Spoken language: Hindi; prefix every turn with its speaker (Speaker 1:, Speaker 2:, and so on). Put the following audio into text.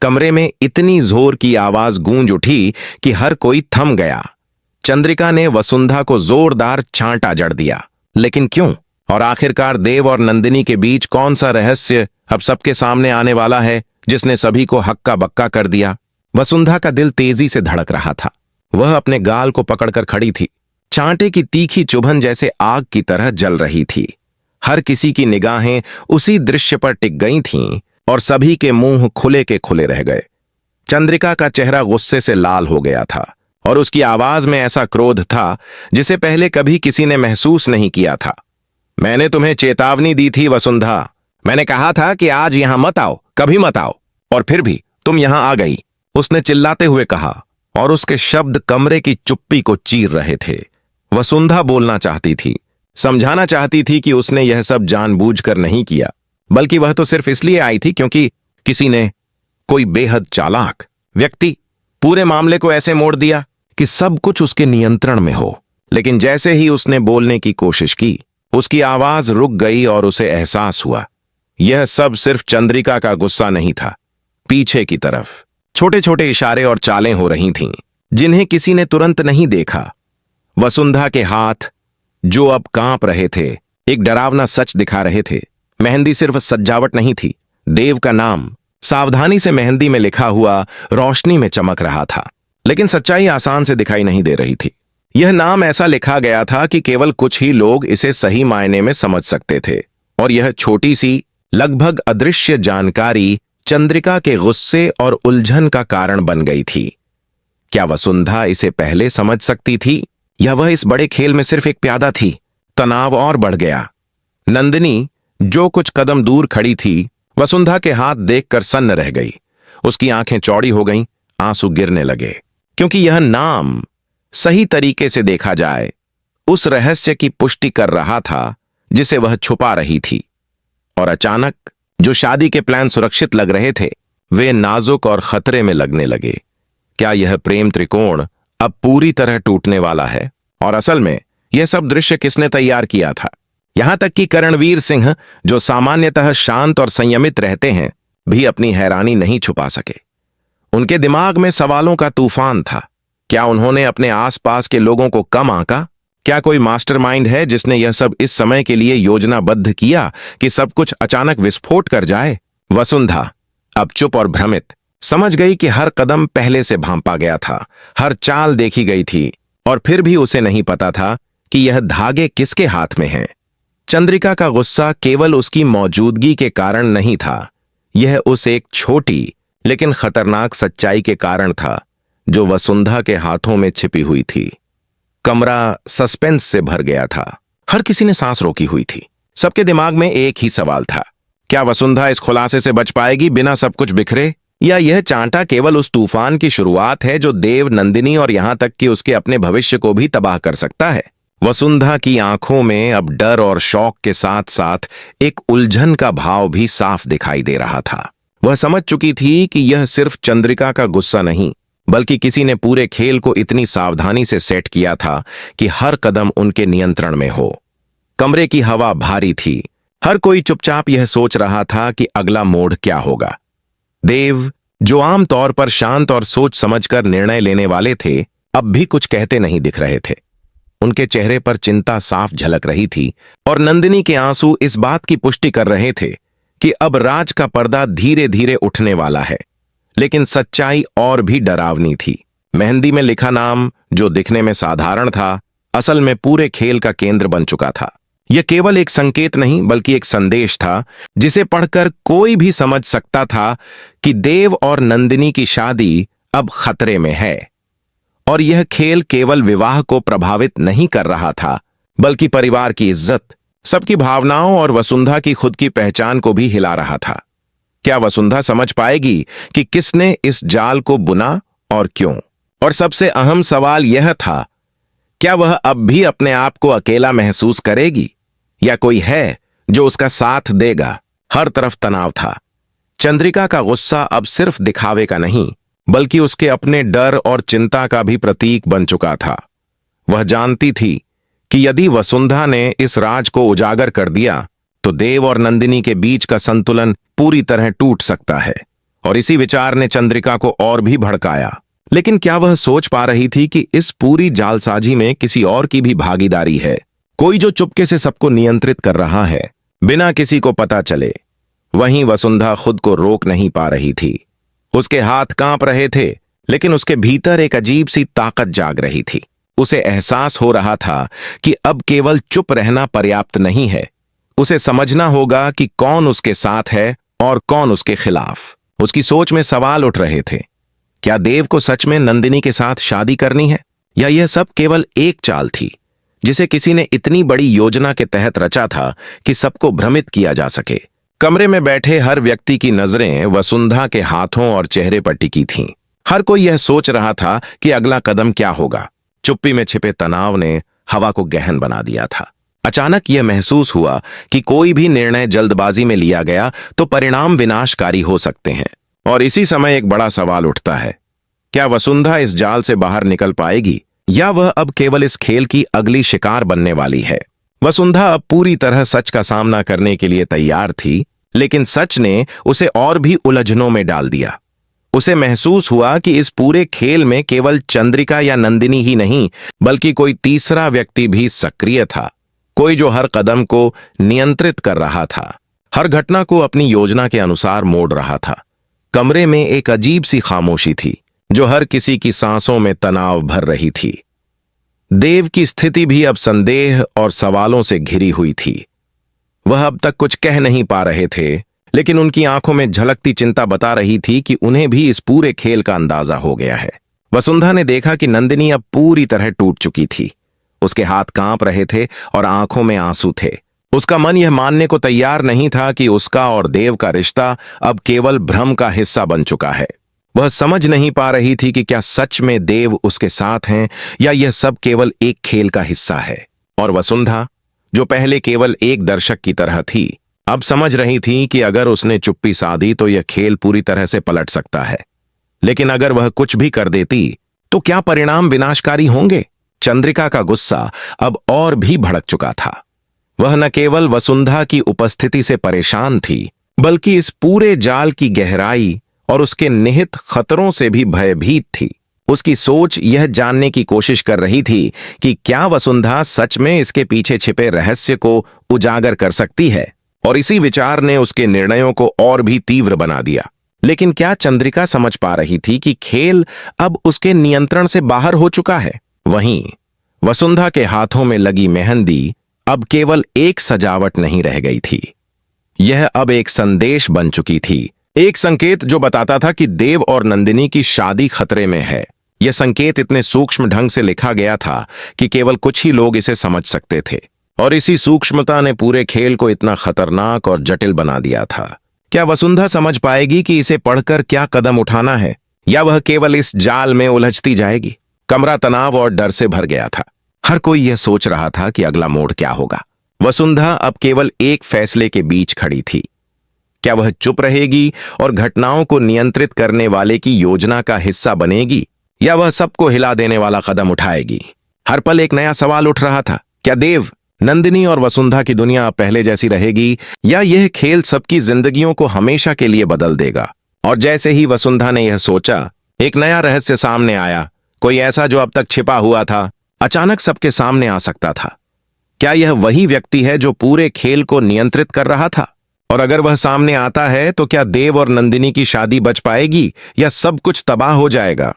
Speaker 1: कमरे में इतनी जोर की आवाज गूंज उठी कि हर कोई थम गया। चंद्रिका ने वसुंधा को जोरदार छांटा जड़ दिया। लेकिन क्यों? और आखिरकार देव और नंदिनी के बीच कौन सा रहस्य अब सबके सामने आने वाला है जिसने सभी को हक्का बक्का कर दिया? वसुंधा का दिल तेजी से धड़क रहा था। वह अपने गाल को पकड़कर खड़ी थी। चांटे की तीखी चुभन जैसे आग की तरह जल रही थी। हर किसी की निगाहें उसी दृश्य पर टिक गई थीं और सभी के मुंह खुले के खुले रह गए। चंद्रिका का चेहरा गुस्से से लाल हो गया था और उसकी आवाज में ऐसा क्रोध था जिसे पहले कभी किसी ने महसूस नहीं किया था। मैंने तुम्हें चेतावनी दी थी वसुंधा। मैंने कहा था कि आज यहां मत आओ, कभी मत आओ, और फिर भी तुम यहां आ गई, उसने चिल्लाते हुए कहा, और उसके शब्द कमरे की चुप्पी को चीर रहे थे। वसुंधा बोलना चाहती थी, समझाना चाहती थी कि उसने यह सब जानबूझकर नहीं किया, बल्कि वह तो सिर्फ इसलिए आई थी क्योंकि किसी ने, कोई बेहद चालाक व्यक्ति, पूरे मामले को ऐसे मोड़ दिया कि सब कुछ उसके नियंत्रण में हो। लेकिन जैसे ही उसने बोलने की कोशिश की, उसकी आवाज रुक गई और उसे एहसास हुआ यह सब सिर्फ चंद्रिका का गुस्सा नहीं था। पीछे की तरफ छोटे छोटे इशारे और चालें हो रही थीं जिन्हें किसी ने तुरंत नहीं देखा। वसुंधा के हाथ, जो अब कांप रहे थे, एक डरावना सच दिखा रहे थे। मेहंदी सिर्फ सजावट नहीं थी, देव का नाम सावधानी से मेहंदी में लिखा हुआ रोशनी में चमक रहा था। लेकिन सच्चाई आसान से दिखाई नहीं दे रही थी। यह नाम ऐसा लिखा गया था कि केवल कुछ ही लोग इसे सही मायने में समझ सकते थे, और यह छोटी सी, लगभग अदृश्य जानकारी चंद्रिका के गुस्से और उलझन का कारण बन गई थी। क्या वसुंधा इसे पहले समझ सकती थी, या वह इस बड़े खेल में सिर्फ एक प्यादा थी? तनाव और बढ़ गया। नंदिनी, जो कुछ कदम दूर खड़ी थी, वसुंधा के हाथ देखकर सन्न रह गई। उसकी आंखें चौड़ी हो गईं, आंसू गिरने लगे, क्योंकि यह नाम, सही तरीके से देखा जाए, उस रहस्य की पुष्टि कर रहा था जिसे वह छुपा रही थी। और अचानक जो शादी के प्लान सुरक्षित लग रहे थे, वे नाजुक और खतरे में लगने लगे। क्या यह प्रेम त्रिकोण अब पूरी तरह टूटने वाला है? और असल में यह सब दृश्य किसने तैयार किया था? यहां तक कि करणवीर सिंह, जो सामान्यतः शांत और संयमित रहते हैं, भी अपनी हैरानी नहीं छुपा सके। उनके दिमाग में सवालों का तूफान था। क्या उन्होंने अपने आसपास के लोगों को कम आंका? क्या कोई मास्टरमाइंड है जिसने यह सब इस समय के लिए योजनाबद्ध किया कि सब कुछ अचानक विस्फोट कर जाए? वसुंधा, अब चुप और भ्रमित, समझ गई कि हर कदम पहले से भांपा गया था, हर चाल देखी गई थी, और फिर भी उसे नहीं पता था कि यह धागे किसके हाथ में हैं। चंद्रिका का गुस्सा केवल उसकी मौजूदगी के कारण नहीं था, यह उस एक छोटी लेकिन खतरनाक सच्चाई के कारण था जो वसुंधा के हाथों में छिपी हुई थी। कमरा सस्पेंस से भर गया था। हर किसी ने सांस रोकी हुई थी। सबके दिमाग में एक ही सवाल था, क्या वसुंधा इस खुलासे से बच पाएगी बिना सब कुछ बिखरे, या यह चांटा केवल उस तूफान की शुरुआत है जो देव, नंदिनी और यहां तक कि उसके अपने भविष्य को भी तबाह कर सकता है? वसुंधा की आंखों में अब डर और शौक के साथ साथ एक उलझन का भाव भी साफ दिखाई दे रहा था। वह समझ चुकी थी कि यह सिर्फ चंद्रिका का गुस्सा नहीं, बल्कि किसी ने पूरे खेल को इतनी सावधानी से सेट किया था कि हर कदम उनके नियंत्रण में हो। कमरे की हवा भारी थी। हर कोई चुपचाप यह सोच रहा था कि अगला मोड़ क्या होगा। देव, जो आमतौर पर शांत और सोच समझकर निर्णय लेने वाले थे, अब भी कुछ कहते नहीं दिख रहे थे। उनके चेहरे पर चिंता साफ झलक रही थी, और नंदिनी के आंसू इस बात की पुष्टि कर रहे थे कि अब राज का पर्दा धीरे धीरे उठने वाला है। लेकिन सच्चाई और भी डरावनी थी। मेहंदी में लिखा नाम, जो दिखने में साधारण था, असल में पूरे खेल का केंद्र बन चुका था। यह केवल एक संकेत नहीं, बल्कि एक संदेश था जिसे पढ़कर कोई भी समझ सकता था कि देव और नंदिनी की शादी अब खतरे में है। और यह खेल केवल विवाह को प्रभावित नहीं कर रहा था, बल्कि परिवार की इज्जत, सबकी भावनाओं और वसुंधा की खुद की पहचान को भी हिला रहा था। क्या वसुंधा समझ पाएगी कि किसने इस जाल को बुना और क्यों? और सबसे अहम सवाल यह था, क्या वह अब भी अपने आप को अकेला महसूस करेगी, या कोई है जो उसका साथ देगा? हर तरफ तनाव था। चंद्रिका का गुस्सा अब सिर्फ दिखावे का नहीं, बल्कि उसके अपने डर और चिंता का भी प्रतीक बन चुका था। वह जानती थी कि यदि वसुंधा ने इस राज को उजागर कर दिया, तो देव और नंदिनी के बीच का संतुलन पूरी तरह टूट सकता है। और इसी विचार ने चंद्रिका को और भी भड़काया। लेकिन क्या वह सोच पा रही थी कि इस पूरी जालसाजी में किसी और की भी भागीदारी है, कोई जो चुपके से सबको नियंत्रित कर रहा है बिना किसी को पता चले। वहीं वसुंधा खुद को रोक नहीं पा रही थी। उसके हाथ कांप रहे थे, लेकिन उसके भीतर एक अजीब सी ताकत जाग रही थी। उसे एहसास हो रहा था कि अब केवल चुप रहना पर्याप्त नहीं है, उसे समझना होगा कि कौन उसके साथ है और कौन उसके खिलाफ। उसकी सोच में सवाल उठ रहे थे। क्या देव को सच में नंदिनी के साथ शादी करनी है, या यह सब केवल एक चाल थी जिसे किसी ने इतनी बड़ी योजना के तहत रचा था कि सबको भ्रमित किया जा सके। कमरे में बैठे हर व्यक्ति की नजरें वसुंधा के हाथों और चेहरे पर टिकी थीं। हर कोई यह सोच रहा था कि अगला कदम क्या होगा। चुप्पी में छिपे तनाव ने हवा को गहन बना दिया था। अचानक यह महसूस हुआ कि कोई भी निर्णय जल्दबाजी में लिया गया तो परिणाम विनाशकारी हो सकते हैं। और इसी समय एक बड़ा सवाल उठता है, क्या वसुंधा इस जाल से बाहर निकल पाएगी, या वह अब केवल इस खेल की अगली शिकार बनने वाली है। वसुंधा अब पूरी तरह सच का सामना करने के लिए तैयार थी, लेकिन सच ने उसे और भी उलझनों में डाल दिया। उसे महसूस हुआ कि इस पूरे खेल में केवल चंद्रिका या नंदिनी ही नहीं, बल्कि कोई तीसरा व्यक्ति भी सक्रिय था, कोई जो हर कदम को नियंत्रित कर रहा था, हर घटना को अपनी योजना के अनुसार मोड़ रहा था। कमरे में एक अजीब सी खामोशी थी जो हर किसी की सांसों में तनाव भर रही थी। देव की स्थिति भी अब संदेह और सवालों से घिरी हुई थी। वह अब तक कुछ कह नहीं पा रहे थे, लेकिन उनकी आंखों में झलकती चिंता बता रही थी कि उन्हें भी इस पूरे खेल का अंदाजा हो गया है। वसुंधा ने देखा कि नंदिनी अब पूरी तरह टूट चुकी थी। उसके हाथ कांप रहे थे और आंखों में आंसू थे। उसका मन यह मानने को तैयार नहीं था कि उसका और देव का रिश्ता अब केवल भ्रम का हिस्सा बन चुका है। वह समझ नहीं पा रही थी कि क्या सच में देव उसके साथ हैं, या यह सब केवल एक खेल का हिस्सा है। और वसुंधा, जो पहले केवल एक दर्शक की तरह थी, अब समझ रही थी कि अगर उसने चुप्पी साधी तो यह खेल पूरी तरह से पलट सकता है। लेकिन अगर वह कुछ भी कर देती तो क्या परिणाम विनाशकारी होंगे। चंद्रिका का गुस्सा अब और भी भड़क चुका था। वह न केवल वसुंधा की उपस्थिति से परेशान थी, बल्कि इस पूरे जाल की गहराई और उसके निहित खतरों से भी भयभीत थी। उसकी सोच यह जानने की कोशिश कर रही थी कि क्या वसुंधा सच में इसके पीछे छिपे रहस्य को उजागर कर सकती है, और इसी विचार ने उसके निर्णयों को और भी तीव्र बना दिया। लेकिन क्या चंद्रिका समझ पा रही थी कि खेल अब उसके नियंत्रण से बाहर हो चुका है। वहीं वसुंधा के हाथों में लगी मेहंदी अब केवल एक सजावट नहीं रह गई थी, यह अब एक संदेश बन चुकी थी, एक संकेत जो बताता था कि देव और नंदिनी की शादी खतरे में है। यह संकेत इतने सूक्ष्म ढंग से लिखा गया था कि केवल कुछ ही लोग इसे समझ सकते थे, और इसी सूक्ष्मता ने पूरे खेल को इतना खतरनाक और जटिल बना दिया था। क्या वसुंधा समझ पाएगी कि इसे पढ़कर क्या कदम उठाना है, या वह केवल इस जाल में उलझती जाएगी। कमरा तनाव और डर से भर गया था। हर कोई यह सोच रहा था कि अगला मोड़ क्या होगा। वसुंधा अब केवल एक फैसले के बीच खड़ी थी। क्या वह चुप रहेगी और घटनाओं को नियंत्रित करने वाले की योजना का हिस्सा बनेगी, या वह सबको हिला देने वाला कदम उठाएगी। हर पल एक नया सवाल उठ रहा था। क्या देव, नंदिनी और वसुंधा की दुनिया पहले जैसी रहेगी, या यह खेल सबकी जिंदगियों को हमेशा के लिए बदल देगा। और जैसे ही वसुंधा ने यह सोचा, एक नया रहस्य सामने आया, कोई ऐसा जो अब तक छिपा हुआ था, अचानक सबके सामने आ सकता था। क्या यह वही व्यक्ति है जो पूरे खेल को नियंत्रित कर रहा था? और अगर वह सामने आता है तो क्या देव और नंदिनी की शादी बच पाएगी, या सब कुछ तबाह हो जाएगा?